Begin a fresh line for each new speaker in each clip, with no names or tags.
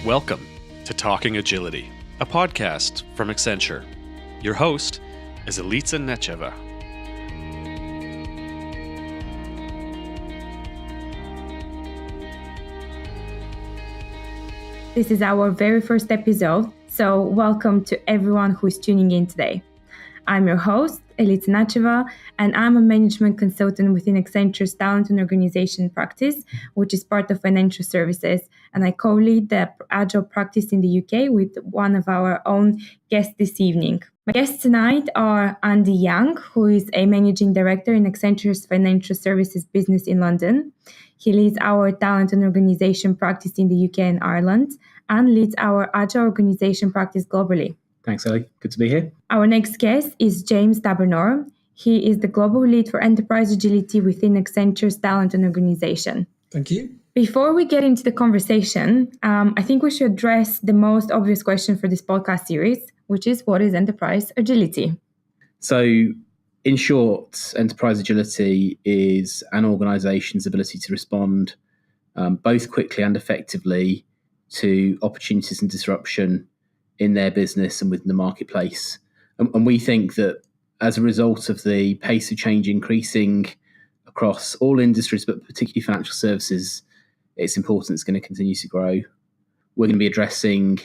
Welcome to Talking Agility, a podcast from Accenture. Your host is Elitsa Necheva.
This is our very first episode, so welcome to everyone who is tuning in today. I'm your host, Elitsa Necheva, and I'm a management consultant within Accenture's Talent and Organization practice, which is part of financial services, and I co-lead the Agile practice in the UK with one of our own guests this evening. My guests tonight are Andy Young, who is a managing director in Accenture's financial services business in London. He leads our talent and organization practice in the UK and Ireland, and leads our Agile organization practice globally.
Thanks, Ellie. Good to be here.
Our next guest is James Tabernor. He is the global lead for enterprise agility within Accenture's talent and organization.
Thank you.
Before we get into the conversation, I think we should address the most obvious question for this podcast series, which is, what is enterprise agility?
So, in short, enterprise agility is an organization's ability to respond both quickly and effectively to opportunities and disruption in their business and within the marketplace. And we think that as a result of the pace of change increasing across all industries, but particularly financial services, it's important it's going to continue to grow. We're going to be addressing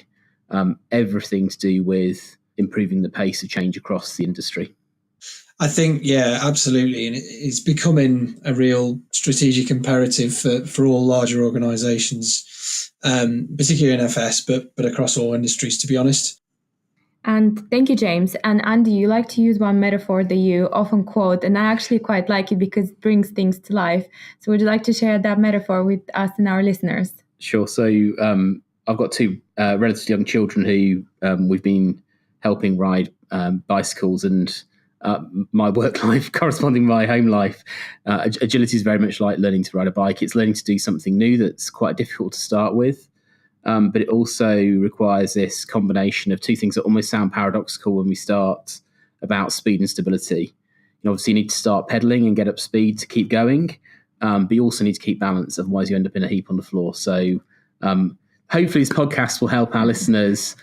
everything to do with improving the pace of change across the industry.
I think, yeah, absolutely. And it's becoming a real strategic imperative for all larger organisations, particularly in FS, but across all industries, to be honest.
And thank you, James. And Andy, you like to use one metaphor that you often quote, and I actually quite like it because it brings things to life. So would you like to share that metaphor with us and our listeners?
Sure. So I've got two relatively young children who we've been helping ride bicycles, and my work life corresponding to my home life. Agility is very much like learning to ride a bike. It's learning to do something new that's quite difficult to start with. But it also requires this combination of two things that almost sound paradoxical when we start, about speed and stability. Obviously, you need to start pedaling and get up speed to keep going, but you also need to keep balance, otherwise you end up in a heap on the floor. So hopefully this podcast will help our listeners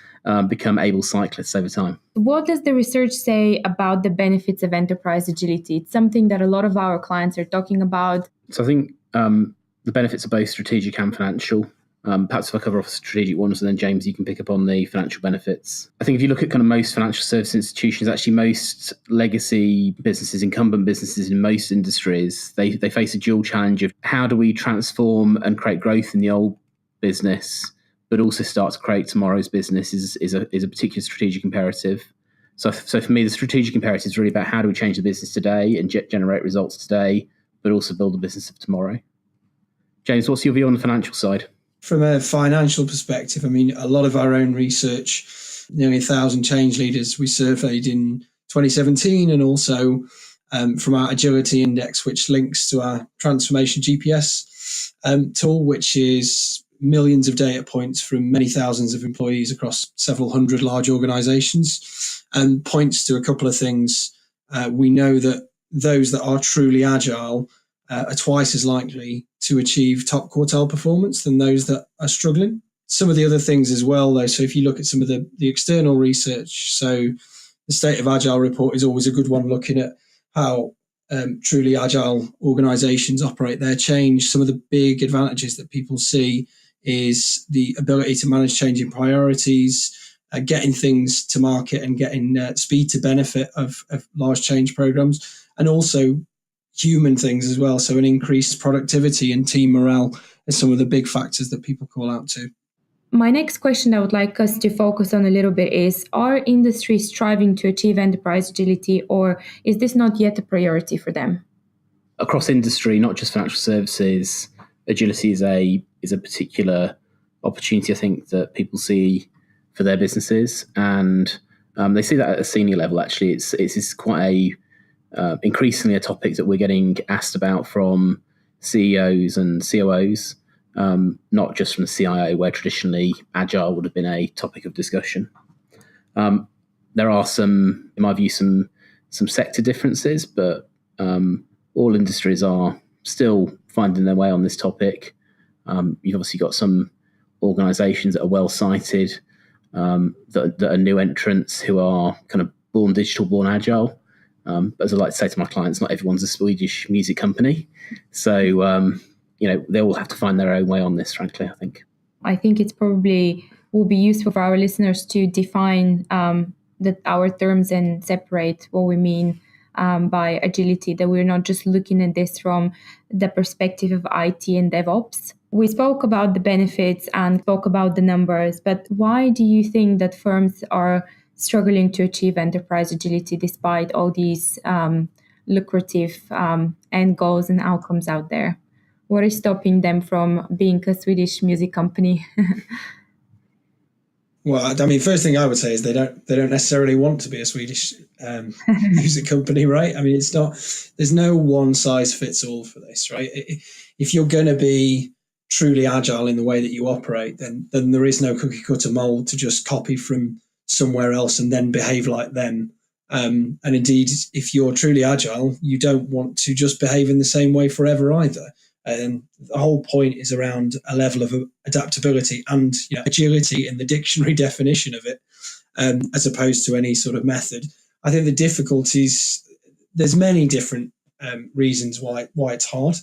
become able cyclists over time.
What does the research say about the benefits of enterprise agility? It's something that a lot of our clients are talking about.
So I think the benefits are both strategic and financial. Perhaps if I cover off the strategic ones, and then James, you can pick up on the financial benefits. I think if you look at kind of most financial service institutions, actually most legacy businesses, incumbent businesses in most industries, they face a dual challenge of how do we transform and create growth in the old business, but also start to create tomorrow's business is a particular strategic imperative. So for me, the strategic imperative is really about how do we change the business today and generate results today, but also build the business of tomorrow. James, what's your view on the financial side?
From a financial perspective, I mean, a lot of our own research, nearly 1,000 change leaders we surveyed in 2017, and also from our Agility Index, which links to our Transformation GPS tool, which is millions of data points from many thousands of employees across several hundred large organizations, and points to a couple of things. We know that those that are truly agile are twice as likely to achieve top quartile performance than those that are struggling. Some of the other things as well, though, so if you look at some of the external research, so the State of Agile report is always a good one, looking at how truly agile organizations operate their change. Some of the big advantages that people see is the ability to manage changing priorities, getting things to market and getting speed to benefit of large change programs, and also human things as well. So an increased productivity and team morale are some of the big factors that people call out to.
My next question I would like us to focus on a little bit is, are industries striving to achieve enterprise agility, or is this not yet a priority for them?
Across industry, not just financial services, agility is a particular opportunity, I think, that people see for their businesses. And they see that at a senior level, actually. It's quite a increasingly a topic that we're getting asked about from CEOs and COOs, not just from the CIO, where traditionally agile would have been a topic of discussion. There are some, in my view, some sector differences, but all industries are still finding their way on this topic. You've obviously got some organisations that are well sited, that are new entrants who are kind of born digital, born agile. But as I like to say to my clients, not everyone's a Swedish music company. So, they all have to find their own way on this, frankly, I think.
I think it's probably will be useful for our listeners to define our terms and separate what we mean by agility, that we're not just looking at this from the perspective of IT and DevOps. We spoke about the benefits and spoke about the numbers, but why do you think that firms are struggling to achieve enterprise agility despite all these lucrative end goals and outcomes out there? What is stopping them from being a Swedish music company?
Well, I mean, first thing I would say is they don't necessarily want to be a Swedish music company, right? I mean, it's not. There's no one size fits all for this, right? If you're going to be truly agile in the way that you operate, then there is no cookie cutter mold to just copy from somewhere else and then behave like them. And indeed, if you're truly agile, you don't want to just behave in the same way forever either. And the whole point is around a level of adaptability and agility in the dictionary definition of it, as opposed to any sort of method. I think the difficulties, there's many different reasons why it's hard.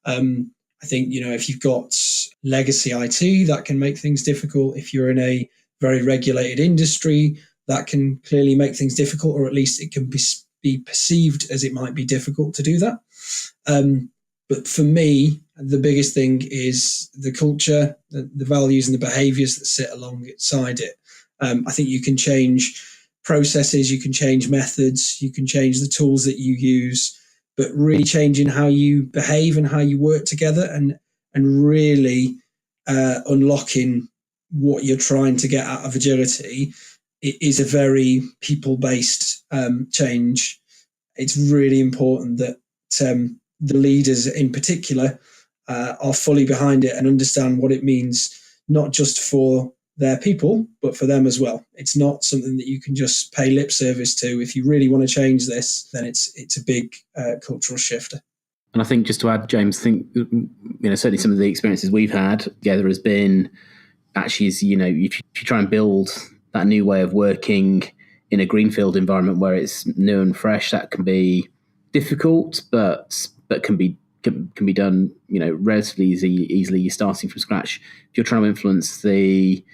I think, if you've got legacy IT, that can make things difficult. If you're in a very regulated industry, that can clearly make things difficult, or at least it can be perceived as it might be difficult to do that. But for me, the biggest thing is the culture, the values and the behaviours that sit alongside it. I think you can change processes, you can change methods, you can change the tools that you use, but really changing how you behave and how you work together and really unlocking what you're trying to get out of agility, it is a very people-based change. It's really important that the leaders in particular are fully behind it and understand what it means, not just for their people, but for them as well. It's not something that you can just pay lip service to. If you really want to change this, then it's a big cultural shifter.
And I think just to add, James, I think certainly some of the experiences we've had together has been actually, if you try and build that new way of working in a greenfield environment where it's new and fresh, that can be difficult, but can be done, relatively easily. You're starting from scratch. If you're trying to influence the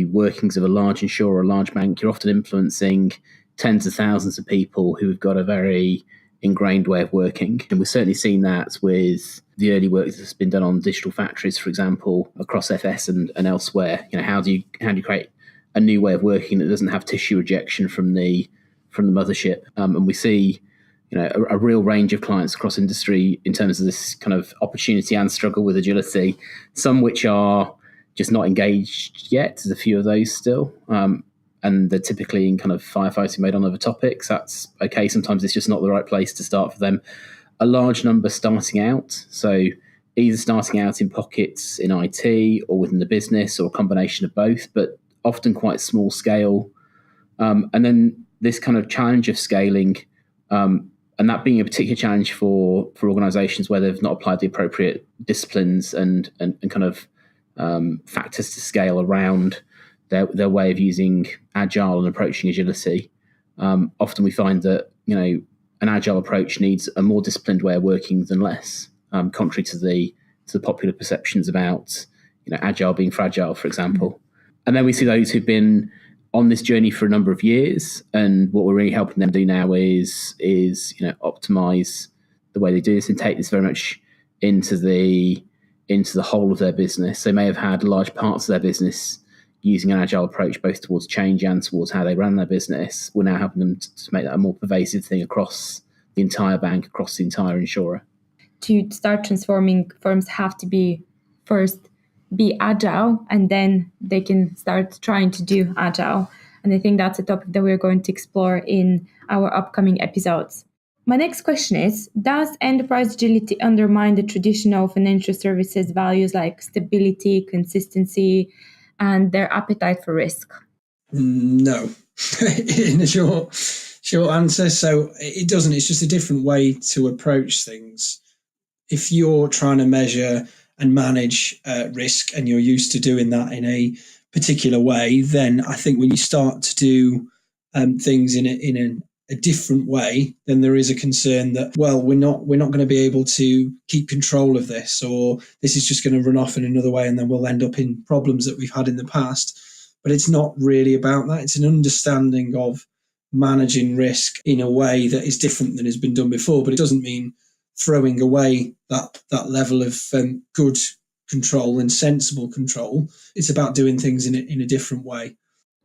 workings of a large insurer, a large bank, you're often influencing tens of thousands of people who've got a very ingrained way of working. And we've certainly seen that with the early work that's been done on digital factories, for example, across FS and elsewhere. How do you create a new way of working that doesn't have tissue rejection from the mothership? And we see a real range of clients across industry in terms of this kind of opportunity and struggle with agility, some which are just not engaged yet. There's a few of those still. And they're typically in kind of firefighting mode on other topics. That's okay. Sometimes it's just not the right place to start for them. A large number starting out. So either starting out in pockets in IT or within the business or a combination of both, but often quite small scale. And then this kind of challenge of scaling, and that being a particular challenge for organisations where they've not applied the appropriate disciplines and kind of factors to scale around their way of using agile and approaching agility. Often we find that an agile approach needs a more disciplined way of working than less, contrary to the popular perceptions about agile being fragile, for example. And then we see those who've been on this journey for a number of years, and what we're really helping them do now is optimize the way they do this and take this very much into the whole of their business. They may have had large parts of their business using an agile approach, both towards change and towards how they ran their business. We're now helping them to make that a more pervasive thing across the entire bank, across the entire insurer.
To start transforming, firms have to be agile, and then they can start trying to do agile. And I think that's a topic that we're going to explore in our upcoming episodes. My next question is, does enterprise agility undermine the traditional financial services values like stability, consistency, and their appetite for risk?
No, in the short answer. So it doesn't. It's just a different way to approach things. If you're trying to measure and manage risk, and you're used to doing that in a particular way, then I think when you start to do things in a different way, then there is a concern that, well, we're not going to be able to keep control of this, or this is just going to run off in another way, and then we'll end up in problems that we've had in the past. But it's not really about that. It's an understanding of managing risk in a way that is different than has been done before. But it doesn't mean throwing away that level of good control and sensible control. It's about doing things in a different way.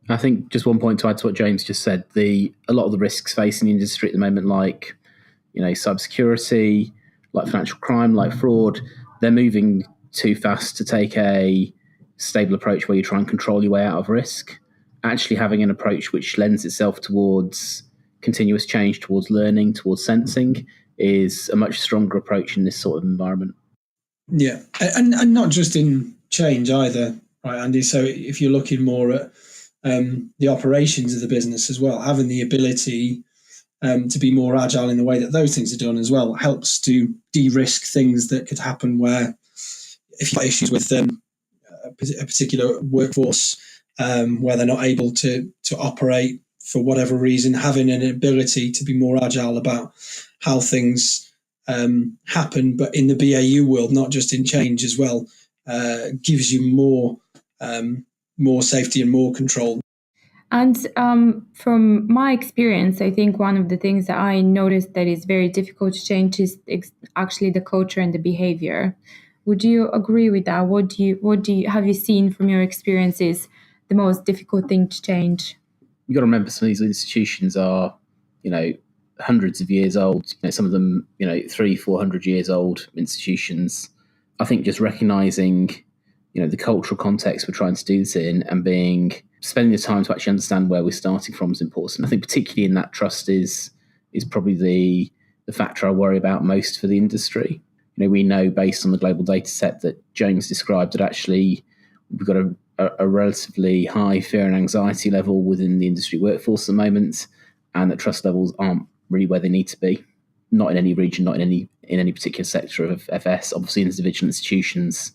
I think just one point to add to what James just said, a lot of the risks facing the industry at the moment, like, cybersecurity, like financial crime, like fraud, they're moving too fast to take a stable approach where you try and control your way out of risk. Actually having an approach which lends itself towards continuous change, towards learning, towards sensing, is a much stronger approach in this sort of environment.
Yeah, and not just in change either, right, Andy? So if you're looking more at the operations of the business as well, having the ability to be more agile in the way that those things are done as well helps to de-risk things that could happen where, if you've got issues with a particular workforce where they're not able to operate for whatever reason, having an ability to be more agile about how things happen, but in the BAU world, not just in change as well, gives you more safety and more control.
And from my experience, I think one of the things that I noticed that is very difficult to change is actually the culture and the behavior. Would you agree with that? What do you have you seen from your experiences the most difficult thing to change?
You've got to remember some of these institutions are, hundreds of years old. Some of them, 300-400 years old institutions. I think just recognizing, the cultural context we're trying to do this in, and spending the time to actually understand where we're starting from is important. I think particularly in that, trust is probably the factor I worry about most for the industry. We know based on the global data set that James described that actually we've got a relatively high fear and anxiety level within the industry workforce at the moment, and that trust levels aren't really where they need to be. Not in any region, not in any particular sector of FS. Obviously, individual institutions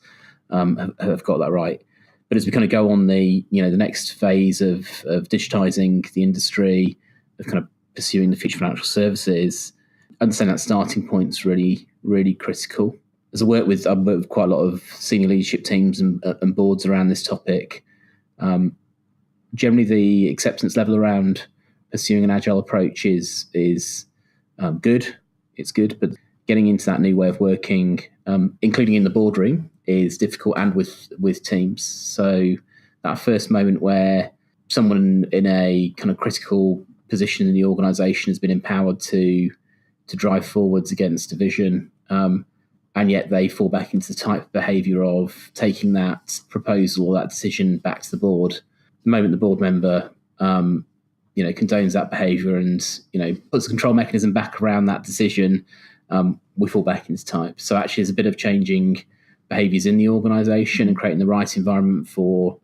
have got that right. But as we kind of go on the next phase of digitizing the industry, of kind of pursuing the future financial services, understanding that starting point is really, really critical. As I've worked with quite a lot of senior leadership teams and boards around this topic, generally the acceptance level around pursuing an agile approach is good. It's good, but getting into that new way of working, including in the boardroom, is difficult, and with teams. So that first moment where someone in a kind of critical position in the organisation has been empowered to drive forwards against a vision, and yet they fall back into the type of behaviour of taking that proposal or that decision back to the board. The moment the board member condones that behaviour and puts a control mechanism back around that decision, we fall back into type. So actually, there's a bit of changing behaviours in the organisation and creating the right environment for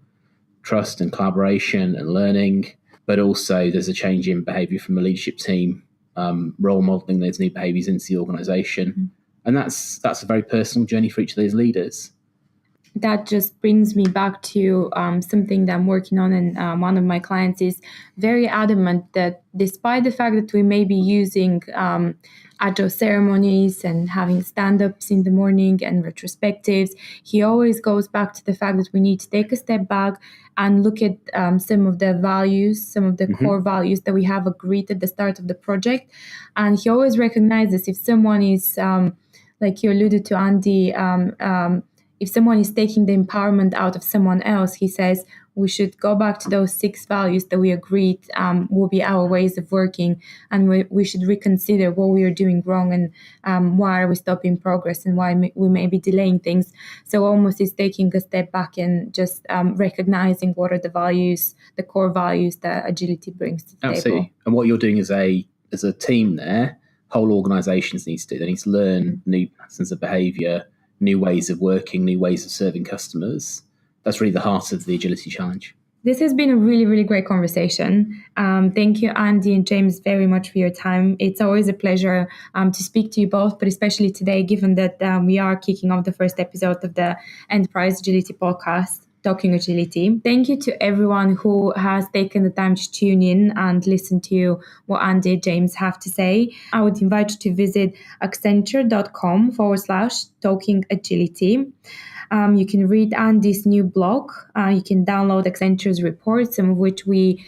trust and collaboration and learning. But also, there's a change in behaviour from the leadership team, role modelling those new behaviours into the organisation. Mm-hmm. And that's a very personal journey for each of those leaders.
That just brings me back to something that I'm working on, and one of my clients is very adamant that despite the fact that we may be using agile ceremonies and having stand-ups in the morning and retrospectives, he always goes back to the fact that we need to take a step back and look at some of the values, some of the core values that we have agreed at the start of the project. And he always recognizes if someone is, like you alluded to, Andy, if someone is taking the empowerment out of someone else, he says we should go back to those 6 values that we agreed will be our ways of working, and we should reconsider what we are doing wrong and why are we stopping progress and why we may be delaying things. So almost is taking a step back and just recognizing what are the values, the core values that agility brings to the table.
And what you're doing as a team there, whole organisations need to do. They need to learn new patterns of behaviour, new ways of working, new ways of serving customers. That's really the heart of the agility challenge.
This has been a really, really great conversation. Thank you, Andy and James, very much for your time. It's always a pleasure to speak to you both, but especially today, given that we are kicking off the first episode of the Enterprise Agility podcast, Talking Agility. Thank you to everyone who has taken the time to tune in and listen to what Andy and James have to say. I would invite you to visit accenture.com/Talking Agility. You can read Andy's new blog. You can download Accenture's reports, some of which we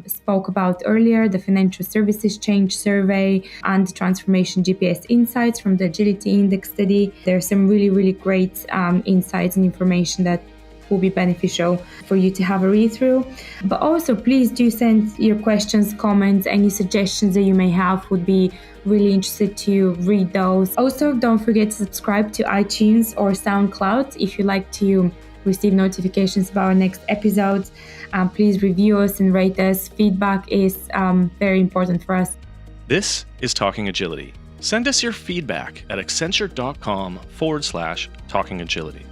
spoke about earlier, the Financial Services Change Survey and the Transformation GPS Insights from the Agility Index study. There are some really, really great insights and information that will be beneficial for you to have a read through. But also, please do send your questions, comments, any suggestions that you may have. Would be really interested to read those. Also, don't forget to subscribe to iTunes or SoundCloud if you like to receive notifications about our next episodes. Please review us and rate us. Feedback is very important for us.
This is Talking Agility. Send us your feedback at accenture.com/Talking Agility.